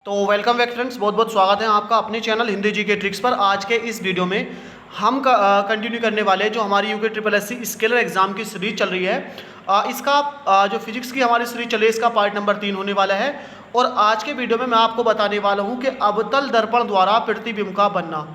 तो welcome back friends, बहुत बहुत स्वागत है आपका अपने चैनल हिंदी जी के ट्रिक्स पर। आज के इस वीडियो में हम कंटिन्यू करने वाले हैं जो हमारी UK triple S C scaler exam की सीरीज चल रही है। इसका जो फिजिक्स की हमारी सीरीज चल रही है इसका पार्ट नंबर 3 होने वाला है। और आज के वीडियो में मैं आपको बताने वाला हूँ कि अवतल दर्पण द्वारा प्रतिबिंब का बनना।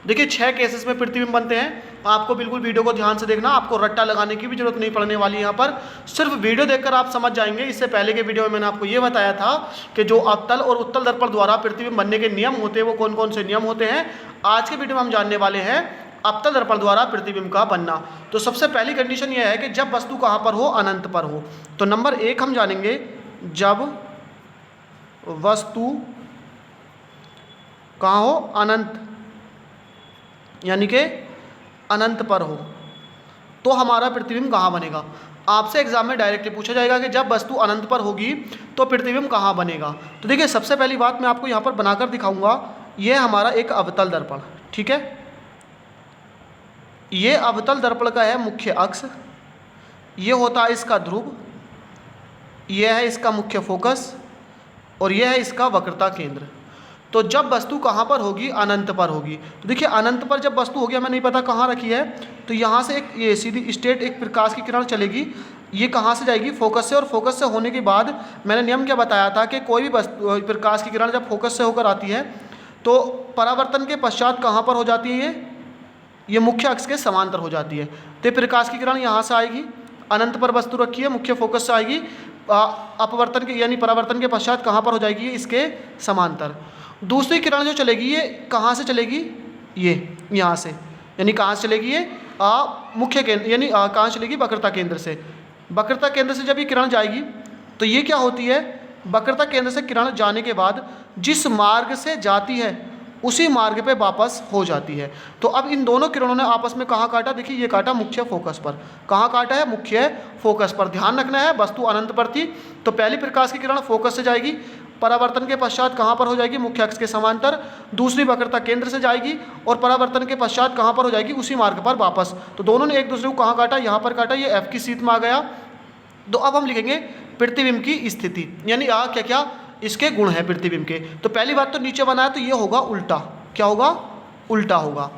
देखिए 6 केसेस में प्रतिबिंब बनते हैं। आपको बिल्कुल वीडियो को ध्यान से देखना, आपको रट्टा लगाने की भी जरूरत नहीं पड़ने वाली है। यहाँ पर सिर्फ वीडियो देखकर आप समझ जाएंगे। इससे पहले के वीडियो में मैंने आपको ये बताया था कि जो अवतल और उत्तल दर्पण द्वारा प्रतिबिंब बनने के नियम होते हैं वो कौन कौन से नियम होते हैं। आज के वीडियो में हम जानने वाले हैं अवतल दर्पण द्वारा प्रतिबिंब का बनना। तो सबसे पहली कंडीशन यह है कि जब वस्तु कहाँ पर हो, अनंत पर हो। तो नंबर 1 हम जानेंगे, जब वस्तु कहाँ हो, अनंत, यानी कि अनंत पर हो, तो हमारा प्रतिबिंब कहाँ बनेगा। आपसे एग्जाम में डायरेक्टली पूछा जाएगा कि जब वस्तु अनंत पर होगी तो प्रतिबिंब कहाँ बनेगा। तो देखिए सबसे पहली बात मैं आपको यहाँ पर बनाकर दिखाऊंगा। यह हमारा एक अवतल दर्पण, ठीक है। ये अवतल दर्पण का है मुख्य अक्ष, ये होता है इसका ध्रुव, यह है इसका मुख्य फोकस और यह है इसका वक्रता केंद्र। तो जब वस्तु कहाँ पर होगी, अनंत पर होगी। तो देखिए अनंत पर जब वस्तु होगी, हमें नहीं पता कहाँ रखी है, तो यहाँ से एक ये सीधी स्ट्रेट एक प्रकाश की किरण चलेगी। ये कहाँ से जाएगी, फोकस से। और फोकस से होने के बाद मैंने नियम क्या बताया था कि कोई भी वस्तु प्रकाश की किरण जब फोकस से होकर आती है तो परावर्तन के पश्चात कहाँ पर हो जाती है, ये मुख्य अक्ष के समांतर हो जाती है। तो प्रकाश की किरण यहाँ से आएगी, अनंत पर वस्तु रखी है, मुख्य फोकस से आएगी, अपवर्तन के यानी परावर्तन के पश्चात कहाँ पर हो जाएगी, इसके समांतर। दूसरी किरण जो चलेगी ये कहाँ से चलेगी, ये यहाँ से, यानी कहाँ से चलेगी, ये मुख्य केंद्र, यानी कहाँ चलेगी, वक्रता केंद्र से। वक्रता केंद्र से जब ये किरण जाएगी तो ये क्या होती है, वक्रता केंद्र से किरण जाने के बाद जिस मार्ग से जाती है उसी मार्ग पे वापस हो जाती है। तो अब इन दोनों किरणों ने आपस में कहाँ काटा, देखिए ये काटा मुख्य फोकस पर। कहाँ काटा है, मुख्य फोकस पर। ध्यान रखना है वस्तु अनंत पर थी तो पहली प्रकाश की किरण फोकस से जाएगी, परावर्तन के पश्चात कहाँ पर हो जाएगी, मुख्य अक्ष के समांतर। दूसरी वक्रता केंद्र से जाएगी और परावर्तन के पश्चात कहाँ पर हो जाएगी, उसी मार्ग पर वापस। तो दोनों ने एक दूसरे को कहाँ काटा, यहाँ पर काटा, ये एफ की सीट में आ गया। तो अब हम लिखेंगे प्रतिबिंब की स्थिति, यानी क्या क्या इसके गुण हैं प्रतिबिंब के। तो पहली बात तो नीचे बनाया तो ये होगा उल्टा। क्या होगा, उल्टा होगा।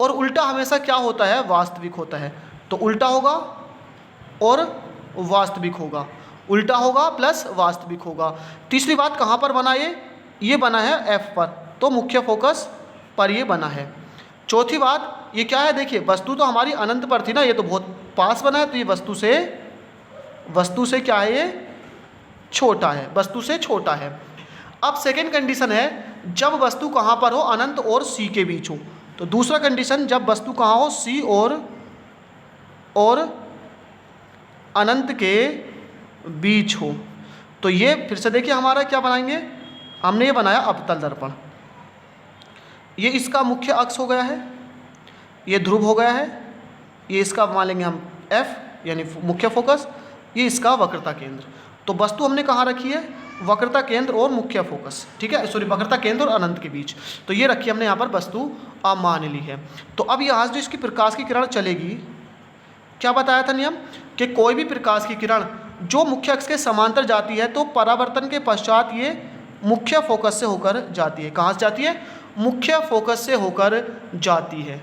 और उल्टा हमेशा क्या होता है, वास्तविक होता है। तो उल्टा होगा और वास्तविक होगा, उल्टा होगा प्लस वास्तविक होगा। तीसरी बात कहाँ पर बना, ये बना है एफ पर, तो मुख्य फोकस पर ये बना है। चौथी बात ये क्या है, देखिए वस्तु तो हमारी अनंत पर थी ना, ये तो बहुत पास बना है, तो ये वस्तु से क्या है, ये छोटा है, वस्तु से छोटा है। अब सेकेंड कंडीशन है जब वस्तु कहाँ पर हो, अनंत और सी के बीच हो। तो दूसरा कंडीशन जब वस्तु कहाँ हो, सी और अनंत के बीच हो। तो ये फिर से देखिए हमारा क्या बनाएंगे, हमने ये बनाया अवतल दर्पण। ये इसका मुख्य अक्ष हो गया है, ये ध्रुव हो गया है, ये इसका मान लेंगे हम एफ यानी मुख्य फोकस, ये इसका वक्रता केंद्र। तो वस्तु हमने कहाँ रखी है, वक्रता केंद्र और मुख्य फोकस, ठीक है, सॉरी वक्रता केंद्र और अनंत के बीच। तो ये रखी हमने यहाँ पर वस्तु मान ली है। तो अब यहाँ जो इसकी प्रकाश की किरण चलेगी, क्या बताया था नियम कि कोई भी प्रकाश की किरण जो मुख्य अक्ष के समांतर जाती है तो परावर्तन के पश्चात ये मुख्य फोकस से होकर जाती है। कहाँ से जाती है, मुख्य फोकस से होकर जाती है।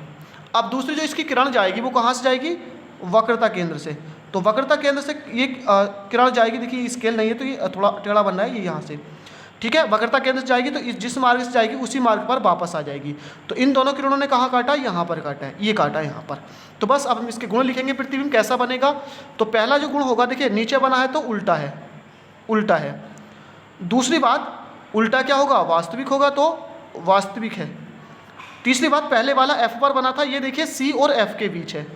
अब दूसरी जो इसकी किरण जाएगी वो कहाँ से जाएगी, वक्रता केंद्र से। तो वक्रता केंद्र से ये किरण जाएगी, देखिए स्केल नहीं है तो ये थोड़ा टेढ़ा बन रहा है, ये यहाँ से, ठीक है। वक्रता केंद्र से जाएगी तो जिस मार्ग से जाएगी उसी मार्ग पर वापस आ जाएगी। तो इन दोनों किरणों ने कहाँ काटा, यहाँ पर काटा है, ये काटा है यहाँ पर। तो बस अब हम इसके गुण लिखेंगे, प्रतिबिंब कैसा बनेगा। तो पहला जो गुण होगा, देखिए नीचे बना है तो उल्टा है, उल्टा है। दूसरी बात उल्टा क्या होगा, वास्तविक होगा, तो वास्तविक है। तीसरी बात पहले वाला एफ पर बना था, ये देखिए सी और एफ के बीच है।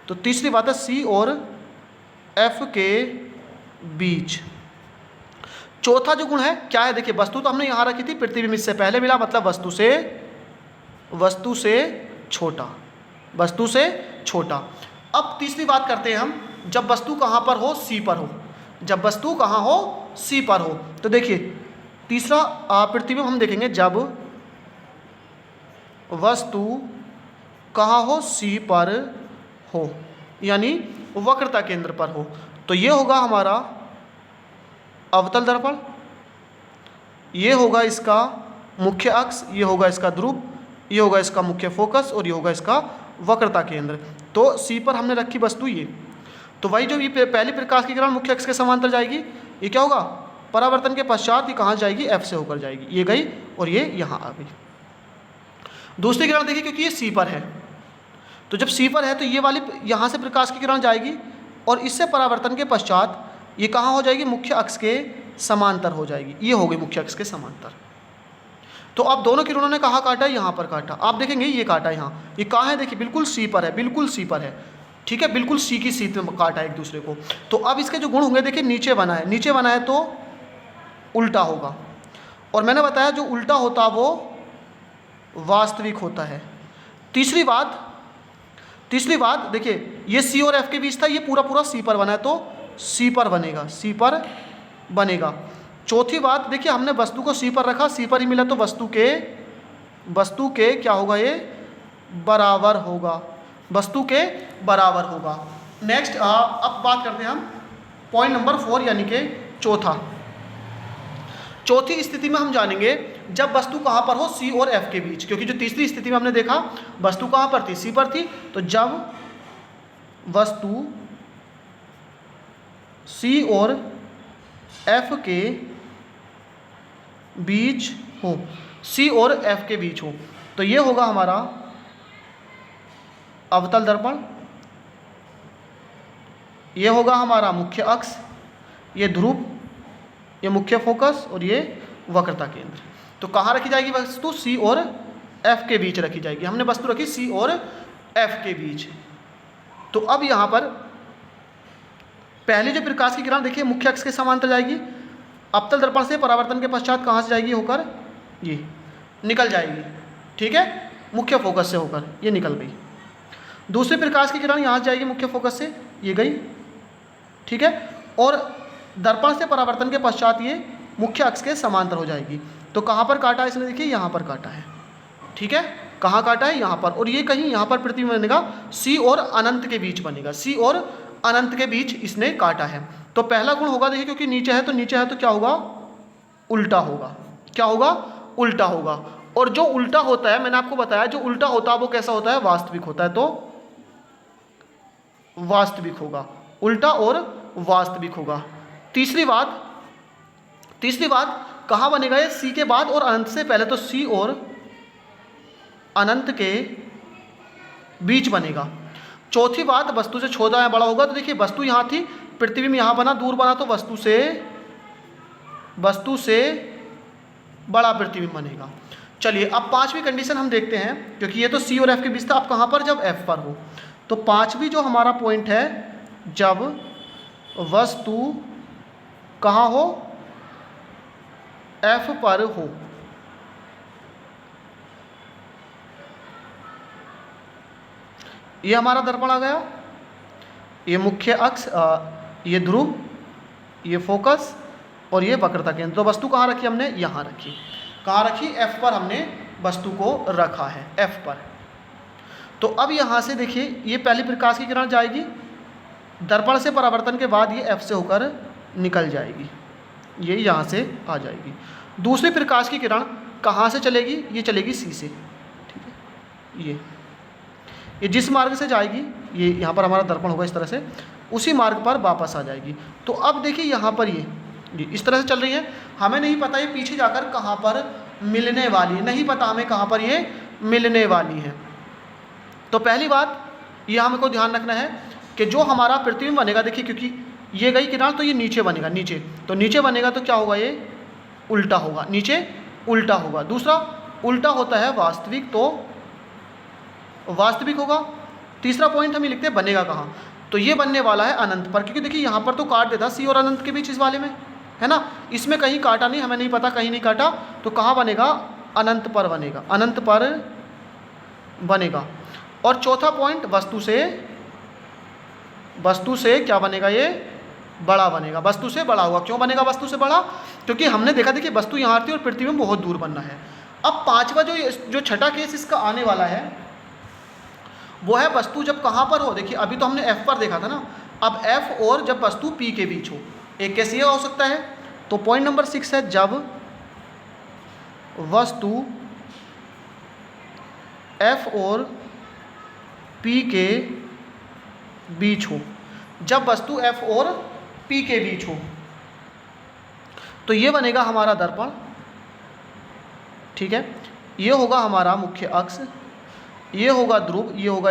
तो तीसरी बात है सी और एफ के बीच। चौथा जो गुण है क्या है, देखिए वस्तु तो हमने यहाँ रखी थी, प्रतिबिंब इससे पहले मिला, मतलब वस्तु से छोटा, वस्तु से छोटा। अब तीसरी बात करते हैं हम, जब वस्तु कहाँ पर हो, सी पर हो। जब वस्तु कहाँ हो, सी पर हो। तो देखिए तीसरा प्रतिबिंब हम देखेंगे जब वस्तु कहाँ हो, सी पर हो, यानी वक्रता केंद्र पर हो। तो ये होगा हमारा अवतल दर्पण। ये होगा इसका मुख्य अक्ष, ये होगा इसका ध्रुव, ये होगा इसका मुख्य फोकस और ये होगा इसका वक्रता केंद्र। तो सी पर हमने रखी वस्तु ये। तो वही जो ये पहली प्रकाश की किरण मुख्य अक्ष के समांतर जाएगी, ये क्या होगा, परावर्तन के पश्चात ये कहाँ जाएगी, एफ से होकर जाएगी, ये गई और ये यहाँ आ गई। दूसरी किरण देखिए, क्योंकि ये सी पर है, तो जब सी पर है तो ये वाली यहाँ से प्रकाश की किरण जाएगी और इससे परावर्तन के पश्चात ये कहाँ हो जाएगी, मुख्य अक्ष के समांतर हो जाएगी, ये हो गई मुख्य अक्ष के समांतर। तो अब दोनों किरणों ने कहाँ काटा है, यहाँ पर काटा। आप देखेंगे ये काटा यहाँ, ये कहाँ है, देखिए बिल्कुल सी पर है, बिल्कुल सी पर है, ठीक है, बिल्कुल सी की सीट में काटा है एक दूसरे को। तो अब इसके जो गुण होंगे, देखिए नीचे बना है, नीचे बना है तो उल्टा होगा, और मैंने बताया जो उल्टा होता वो वास्तविक होता है। तीसरी बात देखिए, ये सी और एफ के बीच था, ये पूरा पूरा सी पर बना है तो सी पर बनेगा, सी पर बनेगा। चौथी बात देखिए, हमने वस्तु को सी पर रखा, सी पर ही मिला तो वस्तु के क्या होगा, ये बराबर होगा, वस्तु के बराबर होगा। नेक्स्ट अब बात करते हैं हम पॉइंट नंबर 4 यानी कि चौथी स्थिति में हम जानेंगे जब वस्तु कहाँ पर हो, सी और एफ के बीच, क्योंकि जो तीसरी स्थिति में हमने देखा वस्तु कहाँ पर थी, सी पर थी। तो जब वस्तु सी और एफ के बीच हो, सी और एफ के बीच हो, तो ये होगा हमारा अवतल दर्पण, ये होगा हमारा मुख्य अक्ष, ये ध्रुव, ये मुख्य फोकस और ये वक्रता केंद्र। तो कहाँ रखी जाएगी वस्तु, सी और एफ के बीच रखी जाएगी। हमने वस्तु रखी सी और एफ के बीच। तो अब यहाँ पर पहले जो प्रकाश की किरण देखिए मुख्य अक्ष के समांतर जाएगी, अवतल दर्पण से परावर्तन के पश्चात कहाँ से जाएगी, होकर ये निकल जाएगी, ठीक है, मुख्य फोकस से होकर ये निकल गई। दूसरी प्रकाश की किरण यहाँ से जाएगी मुख्य फोकस से, ये गई, ठीक है, और दर्पण से परावर्तन के पश्चात ये मुख्य अक्ष के समांतर हो जाएगी। तो कहाँ पर काटा है इसने, देखिए यहाँ पर काटा है, ठीक है, कहाँ काटा है, यहाँ पर, और ये कहीं यहाँ पर प्रतिबिंब बनेगा, सी और अनंत के बीच बनेगा, सी और अनंत के बीच इसने काटा है। तो पहला गुण होगा देखिए, क्योंकि नीचे है तो क्या होगा, उल्टा होगा, क्या होगा, उल्टा होगा। और जो उल्टा होता है, मैंने आपको बताया जो उल्टा होता है वो कैसा होता है, वास्तविक होता है, तो वास्तविक होगा, उल्टा और वास्तविक होगा। तीसरी बात कहाँ बनेगा, ये सी के बाद और अनंत से पहले, तो सी और अनंत के बीच बनेगा। चौथी बात, वस्तु से छोटा या बड़ा होगा, तो देखिए वस्तु यहाँ थी, प्रतिबिंब यहाँ बना, दूर बना, तो वस्तु से बड़ा प्रतिबिंब बनेगा। चलिए अब पांचवी कंडीशन हम देखते हैं, क्योंकि ये तो सी और एफ के बीच था, अब कहाँ पर, जब एफ पर हो। तो पांचवी जो हमारा पॉइंट है, जब वस्तु कहाँ हो, एफ पर हो। ये हमारा दर्पण आ गया, ये मुख्य अक्ष, ये ध्रुव, ये फोकस और ये वक्रता केंद्र। तो वस्तु कहाँ रखी हमने, यहाँ रखी। कहाँ रखी, एफ पर हमने वस्तु को रखा है, एफ पर। तो अब यहाँ से देखिए, ये पहली प्रकाश की किरण जाएगी, दर्पण से परावर्तन के बाद ये एफ से होकर निकल जाएगी, ये यहाँ से आ जाएगी। दूसरी प्रकाश की किरण कहाँ से चलेगी, ये चलेगी सी से, ठीक है, ये जिस मार्ग से जाएगी, ये यहाँ पर हमारा दर्पण होगा इस तरह से, उसी मार्ग पर वापस आ जाएगी। तो अब देखिए यहाँ पर ये इस तरह से चल रही है, हमें नहीं पता ये पीछे जाकर कहाँ पर मिलने वाली है, नहीं पता हमें कहाँ पर ये मिलने वाली है। तो पहली बात ये हमको ध्यान रखना है कि जो हमारा प्रतिबिंब बनेगा, देखिए क्योंकि ये गई किरण तो ये नीचे बनेगा, नीचे, तो नीचे बनेगा तो क्या होगा, ये उल्टा होगा, नीचे उल्टा होगा। दूसरा उल्टा होता है वास्तविक, तो वास्तविक होगा। तीसरा पॉइंट हम ये लिखते हैं बनेगा कहाँ, तो ये बनने वाला है अनंत पर, क्योंकि देखिए यहाँ पर तो काट देता सी और अनंत के बीच इस वाले में, है ना, इसमें कहीं काटा नहीं, हमें नहीं पता कहीं नहीं काटा, तो कहाँ बनेगा, अनंत पर बनेगा, अनंत पर बनेगा। और चौथा पॉइंट वस्तु से क्या बनेगा, ये बड़ा बनेगा, वस्तु से बड़ा होगा। क्यों बनेगा वस्तु से बड़ा, क्योंकि हमने देखा देखिए वस्तु यहाँ थी और प्रतिबिंब बहुत दूर बनना है। अब पांचवा जो छठा केस इसका आने वाला है वो है वस्तु जब कहाँ पर हो। देखिए अभी तो हमने एफ पर देखा था ना, अब एफ और जब वस्तु पी के बीच हो। एक केस ये हो सकता है, तो पॉइंट नंबर 6 है जब वस्तु F और P के बीच हो। जब वस्तु F और P के बीच हो तो ये बनेगा हमारा दर्पण, ठीक है। ये होगा हमारा मुख्य अक्ष, ये होगा ध्रुव, ये होगा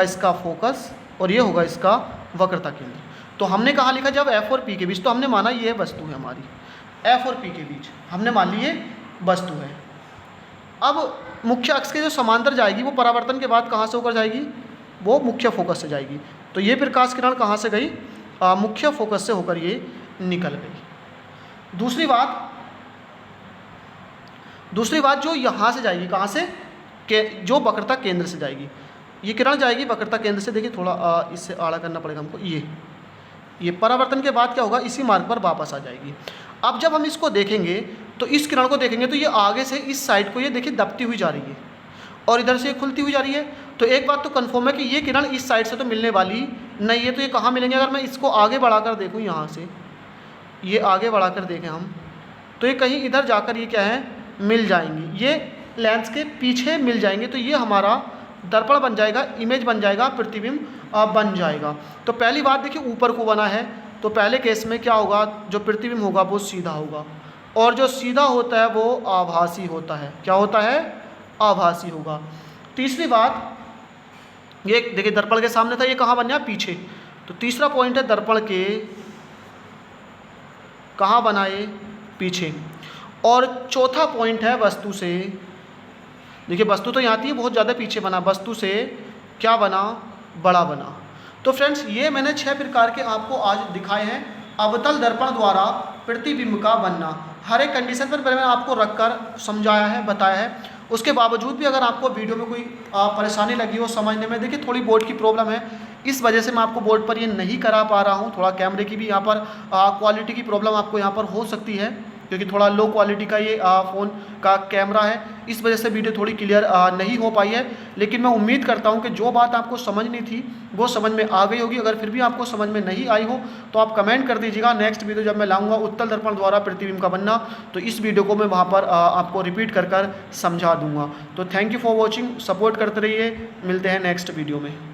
इसका फोकस और ये होगा इसका वक्रता केंद्र। तो हमने कहाँ लिखा, जब F और P के बीच, तो हमने माना ये वस्तु है हमारी, F और P के बीच हमने मान ली ये वस्तु है। अब मुख्य अक्ष के जो समांतर जाएगी वो परावर्तन के बाद कहाँ से होकर जाएगी, वो मुख्य फोकस से जाएगी। तो ये प्रकाश किरण कहाँ से गई, मुख्य फोकस से होकर ये निकल गई। दूसरी बात जो यहाँ से जाएगी, कहाँ से, जो वक्रता केंद्र से जाएगी। ये किरण जाएगी वक्रता केंद्र से, देखिए थोड़ा इससे आड़ा करना पड़ेगा हमको। ये परावर्तन के बाद क्या होगा, इसी मार्ग पर वापस आ जाएगी। अब जब हम इसको देखेंगे तो इस किरण को देखेंगे तो ये आगे से इस साइड को ये देखिए दबती हुई जा रही है और इधर से ये खुलती हुई जा रही है। तो एक बात तो कन्फर्म है कि ये किरण इस साइड से तो मिलने वाली नहीं है। तो ये कहाँ मिलेंगे, अगर मैं इसको आगे बढ़ाकर देखूँ, यहाँ से ये आगे बढ़ाकर देखें हम, तो ये कहीं इधर जाकर ये क्या है, मिल जाएंगी, ये लेंस के पीछे मिल जाएंगे। तो ये हमारा दर्पण बन जाएगा, इमेज बन जाएगा, प्रतिबिंब बन जाएगा। तो पहली बात देखिए ऊपर को बना है, तो पहले केस में क्या होगा, जो प्रतिबिंब होगा वो सीधा होगा और जो सीधा होता है वो आभासी होता है। क्या होता है, आभासी होगा। तीसरी बात, ये देखिए दर्पण के सामने था, ये कहाँ बन गया, पीछे। तो तीसरा पॉइंट है दर्पण के कहाँ बना, ये पीछे। और चौथा पॉइंट है वस्तु से, देखिए वस्तु तो यहाँ थी, बहुत ज़्यादा पीछे बना, वस्तु से क्या बना, बड़ा बना। तो फ्रेंड्स ये मैंने 6 प्रकार के आपको आज दिखाए हैं अवतल दर्पण द्वारा प्रतिबिंब का बनना। हर एक कंडीशन पर मैंने आपको रखकर समझाया है, बताया है। उसके बावजूद भी अगर आपको वीडियो में कोई परेशानी लगी हो समझने में, देखिए थोड़ी बोर्ड की प्रॉब्लम है, इस वजह से मैं आपको बोर्ड पर ये नहीं करा पा रहा हूँ। थोड़ा कैमरे की भी यहाँ पर क्वालिटी की प्रॉब्लम आपको यहाँ पर हो सकती है, क्योंकि थोड़ा लो क्वालिटी का ये फ़ोन का कैमरा है, इस वजह से वीडियो थोड़ी क्लियर नहीं हो पाई है। लेकिन मैं उम्मीद करता हूँ कि जो बात आपको समझनी थी वो समझ में आ गई होगी। अगर फिर भी आपको समझ में नहीं आई हो तो आप कमेंट कर दीजिएगा। नेक्स्ट वीडियो जब मैं लाऊंगा उत्तल दर्पण द्वारा प्रतिबिंब का बनना, तो इस वीडियो को मैं वहाँ पर आपको रिपीट कर समझा दूँगा। तो thank you for watching, support करते रहिए, मिलते हैं नेक्स्ट वीडियो में।